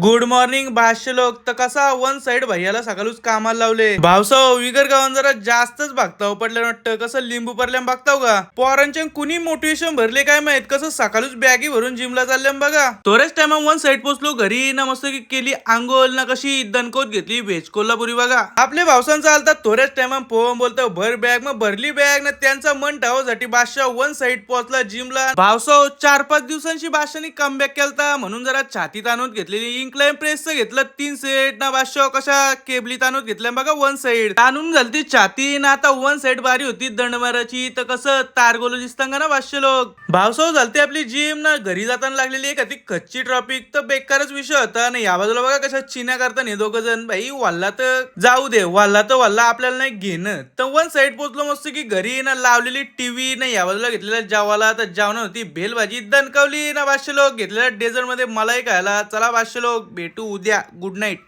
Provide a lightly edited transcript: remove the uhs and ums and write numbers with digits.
Good morning भाष्य लोक तर कसा वन साइड भैयाला सकाळूच कामाला लावले भावसाव विगर गावान जरा जास्तच भागताव पडलं वाटतं कसं लिंबू पडल्या बघताव का पोरांच्या कुणी मोटिवेशन भरले काय माहित कसं सकाळूच बॅगी भरून जिमला चालल्या बघा तोरेच टाइम वन साइड पोचलो घरी ना मस्त केली आंघोळ ना कशी दणकोत घेतली व्हेज कोल्हापुरी बघा आपले भावसांचा आलता तोरेच टाइम पोहम बोलतो भर बॅग मग भरली बॅग ना त्यांचा मन ठावासाठी बादशाह वन साइड पोहोचला जिमला भावसाव 4-5 दिवसांची बादशाहनी कमबॅक केलता म्हणून जरा छातीत आणून घेतलेली इंक्लाइन प्रेसचं घेतलं 3 सेट ना बादशाह कशा केबली ताणून घेतल्या बघा वन साइड ताणून घालती छाती ना आता वन साइड बारी होती दंडमाराची तर कसं तारगोलो दिसतांगा ना बादशाह लोक भावसाव झालते आपली जिम ना घरी जाताना लागलेली एक ती कच्ची ट्रॉफिक तर बेकारच विषय होता ना या बाजूला बघा कशा चिन्या करता नाही दोघ जण भाई वाल्ला तर जाऊ दे वाल्ला तर वाल्ला आपल्याला नाही घेणं तर वन साइड पोचलो मस्त की घरी ना लावलेली टीव्ही ना या बाजूला घेतलेल्या जेवाला तर जेवण होती भेलभाजी दणकवली ना बादशाह लोक घेतलेल्या डेझर्ट मध्ये मलाई खायला चला बादशाह लोक भेटू उद्या गुड नाईट.